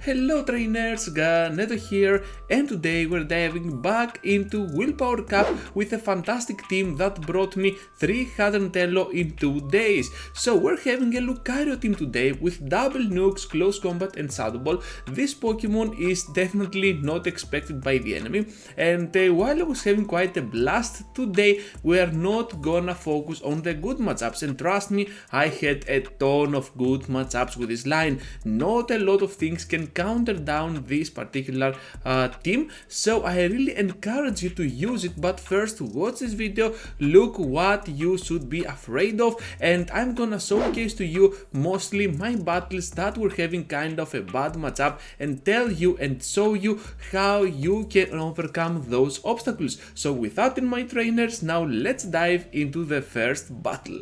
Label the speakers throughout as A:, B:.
A: Hello trainers, Neto here, and today we're diving back into Willpower Cup with a fantastic team that brought me 300 elo in 2 days. So we're having a Lucario team today with double nukes, close combat and shadow ball. This Pokemon is definitely not expected by the enemy, and while I was having quite a blast today, we are not gonna focus on the good matchups, and trust me, I had a ton of good matchups with this line. Not a lot of things can counter down this particular team, so I really encourage you to use it. But first, watch this video, look what you should be afraid of, and I'm gonna showcase to you mostly my battles that were having kind of a bad matchup and tell you and show you how you can overcome those obstacles. So without my trainers, now let's dive into the first battle.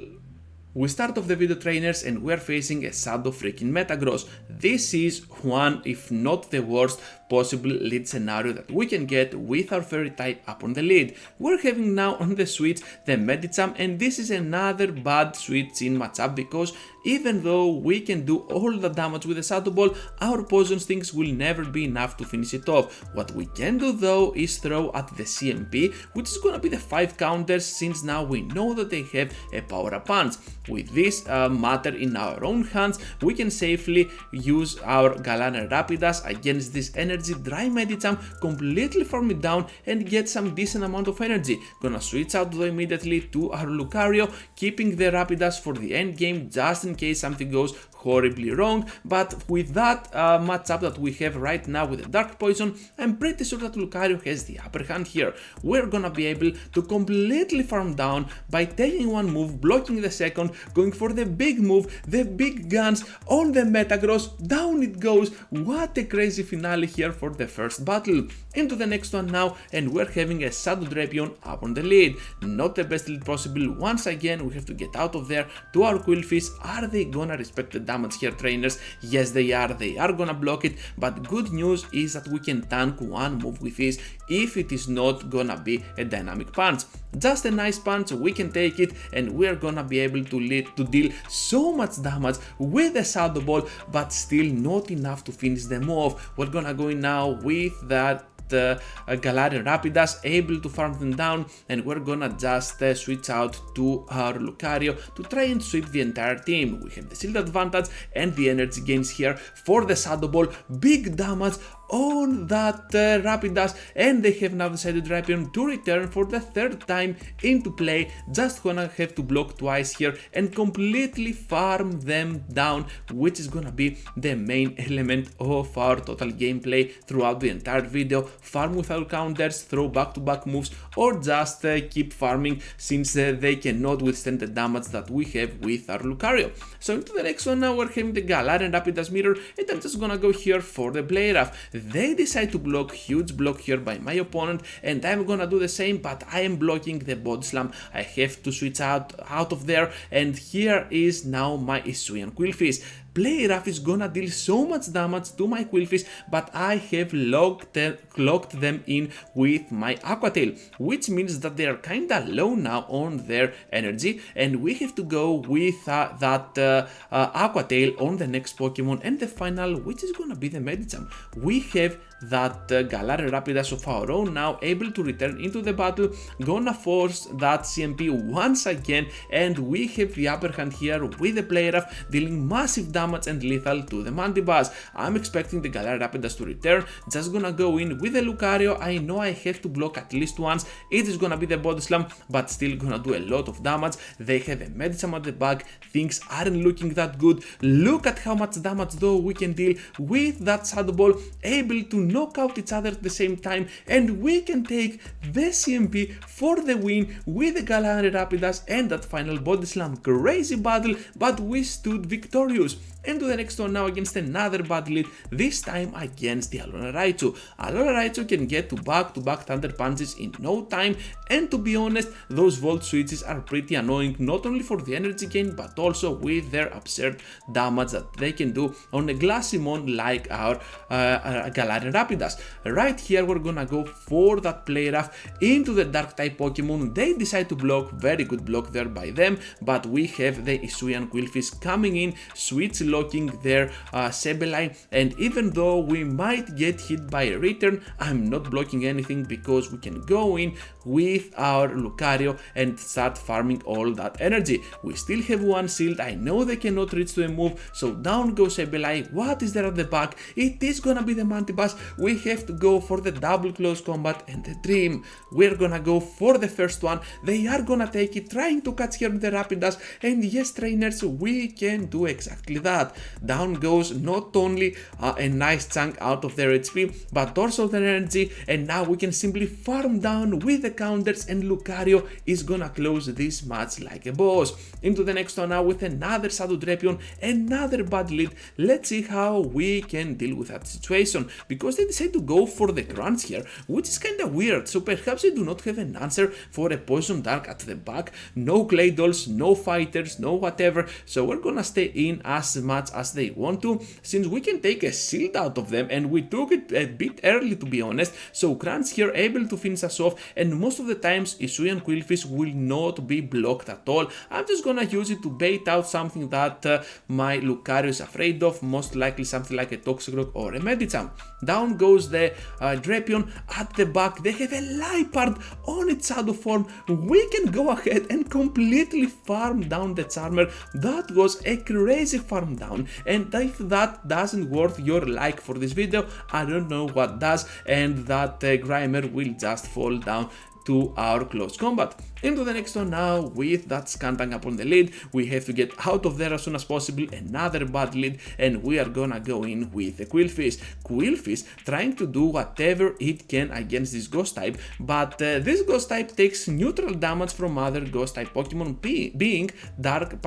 A: We start off the video trainers and we're facing a Shadow freaking Metagross. This is one, if not the worst possible lead scenario that we can get with our fairy type up on the lead. We're having now on the switch the Medicham, and this is another bad switch in matchup because even though we can do all the damage with the Shadow Ball, our Poison Stings will never be enough to finish it off. What we can do though is throw at the CMP, which is gonna be the 5 counters, since now we know that they have a power up punch. With this matter in our own hands, we can safely use our Galarian Rapidash against this energy dry Medicham, completely farm it down and get some decent amount of energy. Gonna switch out though immediately to our Lucario, keeping the Rapidash for the end game just in case something goes horribly wrong. But with that matchup that we have right now with the Dark Poison, I'm pretty sure that Lucario has the upper hand here. We're gonna be able to completely farm down by taking one move, blocking the second, going for the big move, the big guns on the Metagross, down it goes. What a crazy finale here for the first battle. Into the next one now, and we're having a Shadow Drapion up on the lead. Not the best lead possible. Once again, we have to get out of there to our Quillfish. Are they gonna respect the damage here, trainers? Yes, they are gonna block it, but good news is that we can tank one move with this if it is not gonna be a dynamic punch. Just a nice punch, we can take it, and we're gonna be able to deal so much damage with the Shadow Ball, but still not enough to finish them off. We're gonna go in now with that Galarian Rapidash, able to farm them down, and we're gonna just switch out to our Lucario to try and sweep the entire team. We have the shield advantage and the energy gains here for the Shadow Ball. Big damage on that Rapidash, and they have now decided Drapion to return for the 3rd time into play. Just gonna have to block twice here and completely farm them down, which is gonna be the main element of our total gameplay throughout the entire video. Farm without counters, throw back-to-back moves, or just keep farming, since they cannot withstand the damage that we have with our Lucario. So into the next one now, we're having the Galarian Rapidash Mirror, and I'm just gonna go here for the Play Rough. They decide to block, huge block here by my opponent, and I'm gonna do the same, but I am blocking the Body Slam. I have to switch out of there, and here is now my Hisuian Quillfish. Play Rough is gonna deal so much damage to my Quillfish, but I have locked them in with my Aqua Tail, which means that they are kinda low now on their energy, and we have to go with that Aqua Tail on the next Pokemon, and the final, which is gonna be the Medicham. We have that Galarian Rapidash of our own now, able to return into the battle, gonna force that CMP once again, and we have the upper hand here with the Play Rough, dealing massive damage and lethal to the Mandibuzz. I'm expecting the Galarian Rapidash to return, just gonna go in with the Lucario. I know I have to block at least once, it is gonna be the Body Slam, but still gonna do a lot of damage. They have a Medicham at the back, things aren't looking that good. Look at how much damage though we can deal with that Shadow Ball, able to knock out each other at the same time, and we can take the CMP for the win with the Galarian Rapidash and that final Body Slam. Crazy battle, but we stood victorious. Into the next one now against another bad lead, this time against the Alola Raichu. Alola Raichu can get to back-to-back Thunder Punches in no time, and to be honest, those Volt switches are pretty annoying, not only for the energy gain, but also with their absurd damage that they can do on a Glaceymon like our Galarian Rapidash. Right here, we're gonna go for that Play Rough into the Dark type Pokemon. They decide to block, very good block there by them, but we have the Hisuian Quillfish coming in, switch blocking their Sableye, and even though we might get hit by a return, I'm not blocking anything because we can go in with our Lucario and start farming all that energy. We still have one shield, I know they cannot reach to a move, so down goes Sableye. What is there at the back? It is gonna be the Mantibus. We have to go for the double close combat and the Dream. We're gonna go for the first one. They are gonna take it, trying to catch here with the Rapidash, and yes trainers, we can do exactly that. Down goes not only a nice chunk out of their HP, but also their energy, and now we can simply farm down with the counters, and Lucario is gonna close this match like a boss. Into the next one now with another Shadow Drapion, another bad lead. Let's see how we can deal with that situation, because they decide to go for the grunts here, which is kinda weird, so perhaps they do not have an answer for a Poison Dark at the back. No Clay Dolls, no fighters, no whatever, so we're gonna stay in as much as they want to, since we can take a shield out of them, and we took it a bit early to be honest, so grunts here able to finish us off, and most of the times Hisuian Quillfish will not be blocked at all. I'm just gonna use it to bait out something that my Lucario is afraid of, most likely something like a Toxicroak or a Medicham. Down goes the Drapion. At the back they have a Liepard on its shadow form. We can go ahead and completely farm down the Charmer. That was a crazy farm down, and if that doesn't worth your like for this video, I don't know what does, and that Grimer will just fall down to our close combat. Into the next one now with that Skuntank up on the lead. We have to get out of there as soon as possible, another bad lead, and we are gonna go in with the Quillfish. Quillfish trying to do whatever it can against this ghost type, but this ghost type takes neutral damage from other ghost type Pokemon, being dark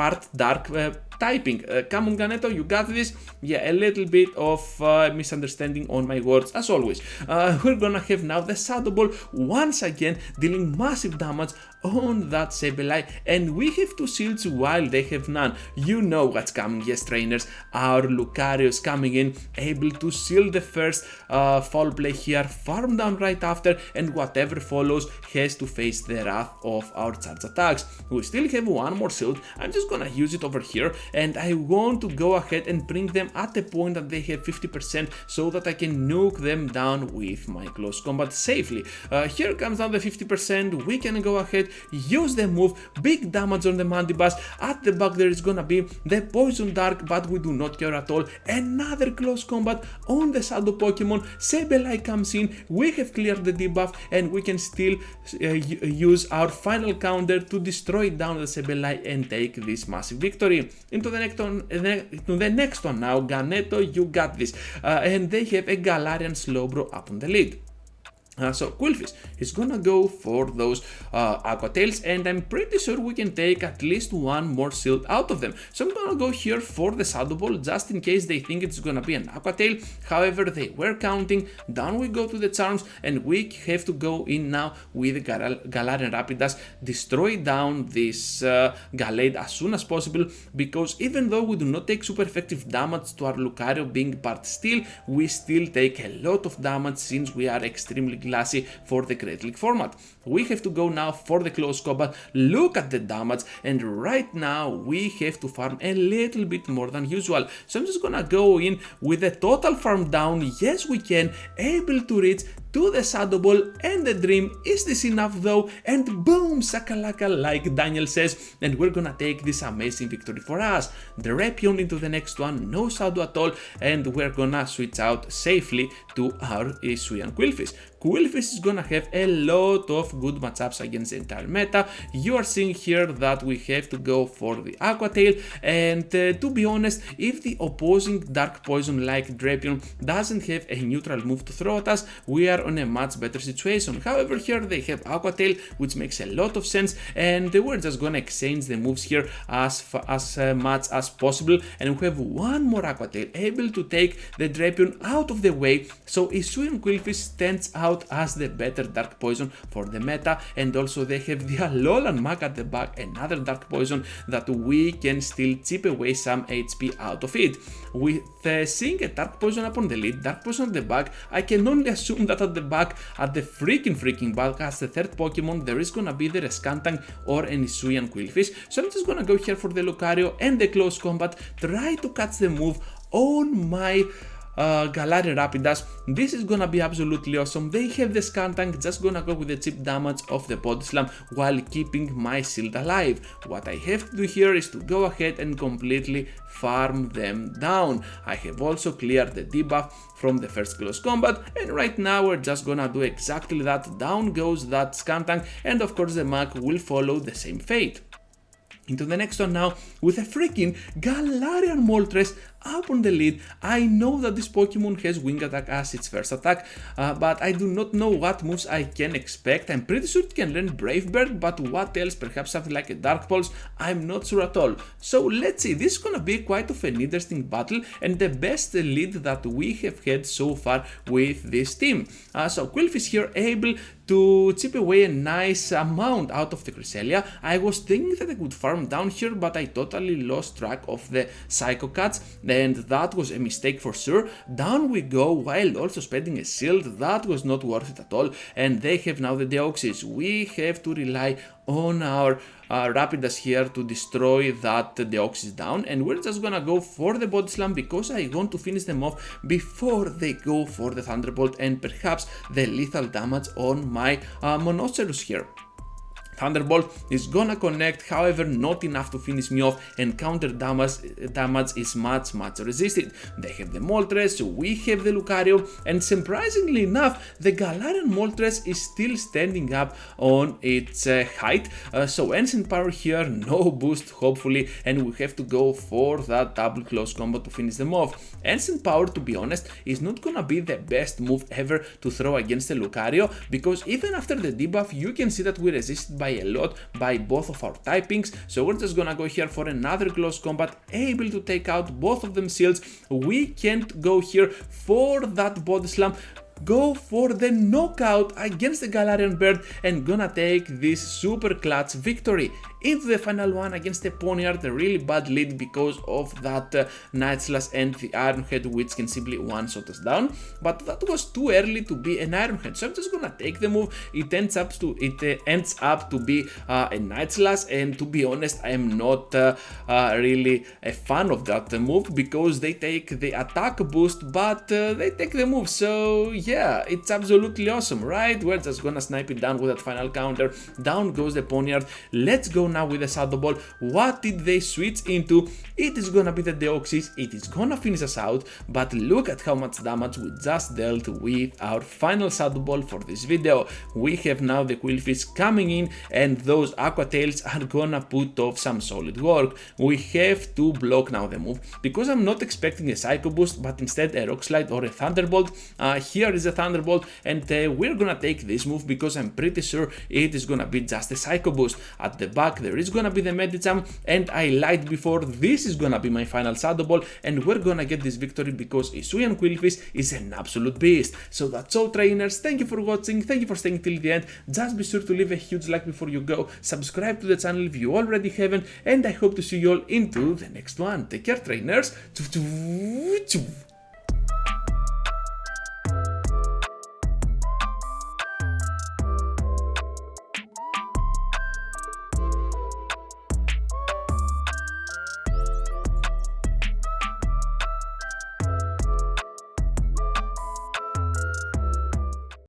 A: typing. Come on Ganeto, you got this? Yeah, a little bit of misunderstanding on my words as always. We're gonna have now the Shadow Ball once again dealing massive damage on that Sableye, and we have 2 shields while they have none. You know what's coming, yes trainers. Our Lucario is coming in, able to shield the first foul play here, farm down right after, and whatever follows has to face the wrath of our charge attacks. We still have one more shield. I'm just gonna use it over here, and I want to go ahead and bring them at a point that they have 50% so that I can nuke them down with my close combat safely. Here comes down the 50%. We can go ahead, use the move, big damage on the Mandibus. At the back there is gonna be the Poison Dark, but we do not care at all. Another close combat on the Shadow Pokemon. Sableye comes in, we have cleared the debuff, and we can still use our final counter to destroy down the Sableye and take this massive victory. Into the next one now, Ganeto, you got this. And they have a Galarian Slowbro up on the lead. So Quillfish is gonna go for those Aqua Tails, and I'm pretty sure we can take at least one more shield out of them. So I'm gonna go here for the Shadow Ball just in case they think it's gonna be an Aqua Tail. However, they were counting. Down we go to the charms, and we have to go in now with the Galarian Rapidash, destroy down this Gallade as soon as possible, because even though we do not take super effective damage to our Lucario being part steel, we still take a lot of damage since we are extremely glassy for the Great League format. We have to go now for the close combat. Look at the damage, and right now we have to farm a little bit more than usual. So I'm just gonna go in with a total farm down. Yes, we can, able to reach to the Shadow Ball and the Dream. Is this enough though? And boom, sakalaka, like Daniel says, and we're gonna take this amazing victory for us. The Drapion into the next one, no Shadow at all, and we're gonna switch out safely to our Hisuian Quillfish. Quillfish is gonna have a lot of good matchups against the entire meta. You are seeing here that we have to go for the Aqua Tail, and to be honest, if the opposing Dark Poison like Drapion doesn't have a neutral move to throw at us, we are on a much better situation. However, here they have Aqua Tail, which makes a lot of sense, and we're just gonna exchange the moves here as much as possible, and we have one more Aqua Tail able to take the Drapion out of the way, so Hisuian Quillfish stands out as the better Dark Poison for the meta, and also they have the Alolan Mach at the back, another Dark Poison that we can still chip away some HP out of it. With seeing a Dark Poison up on the lead, Dark Poison at the back, I can only assume that at the back, at the freaking back, as the third Pokemon, there is gonna be the Skuntank or an Hisuian Quillfish. So I'm just gonna go here for the Lucario and the close combat, try to catch the move on my Galarian Rapidash. This is gonna be absolutely awesome. They have the Skuntank, just gonna go with the cheap damage of the Body Slam while keeping my shield alive. What I have to do here is to go ahead and completely farm them down. I have also cleared the debuff from the first close combat, and right now we're just gonna do exactly that. Down goes that Skuntank, and of course the Mach will follow the same fate. Into the next one now, with a freaking Galarian Moltres up on the lead. I know that this Pokemon has Wing Attack as its first attack, but I do not know what moves I can expect. I'm pretty sure it can learn Brave Bird, but what else? Perhaps something like a Dark Pulse? I'm not sure at all. So let's see, this is gonna be quite of an interesting battle, and the best lead that we have had so far with this team. So Quillfish here able to chip away a nice amount out of the Cresselia. I was thinking that I could farm down here, but I totally lost track of the Psycho Cats, and that was a mistake for sure. Down we go while also spending a shield. That was not worth it at all, and they have now the Deoxys. We have to rely on our Rapidash here to destroy that Deoxys down, and we're just gonna go for the Body Slam because I want to finish them off before they go for the Thunderbolt and perhaps the lethal damage on my Monoceros here. Thunderbolt is gonna connect, however not enough to finish me off, and counter damage is much resisted. They have the Moltres, we have the Lucario, and surprisingly enough the Galarian Moltres is still standing up on its height. So Ancient Power here, no boost hopefully, and we have to go for that double close combo to finish them off. Ancient Power, to be honest, is not gonna be the best move ever to throw against the Lucario, because even after the debuff you can see that we resisted by a lot by both of our typings. So we're just gonna go here for another close combat, able to take out both of them shields. We can't go here for that Body Slam, go for the knockout against the Galarian Bird, and gonna take this super clutch victory. Into the final one against the Ponyard, a really bad lead because of that Night Slash and the Iron Head, which can simply one-shot us down, but that was too early to be an Iron Head, so I'm just gonna take the move. It ends up to be a Night Slash, and to be honest I am not really a fan of that move because they take the attack boost but they take the move. So yeah, it's absolutely awesome, right? We're just gonna snipe it down with that final counter. Down goes the Ponyard. Let's go now with the Shadow Ball. What did they switch into? It is gonna be the Deoxys. It is gonna finish us out, but look at how much damage we just dealt with our final Shadow Ball for this video. We have now the Quillfish coming in, and those Aqua Tails are gonna put off some solid work. We have to block now the move because I'm not expecting a Psycho Boost, but instead a Rock Slide or a Thunderbolt. Here is a Thunderbolt, and we're gonna take this move because I'm pretty sure it is gonna be just a Psycho Boost. At the back there is gonna be the Medicham, and I lied before, this is gonna be my final Shadow Ball, and we're gonna get this victory because Hisuian Quillfish is an absolute beast. So that's all, trainers. Thank you for watching, thank you for staying till the end. Just be sure to leave a huge like before you go, subscribe to the channel if you already haven't, and I hope to see you all into the next one. Take care, trainers.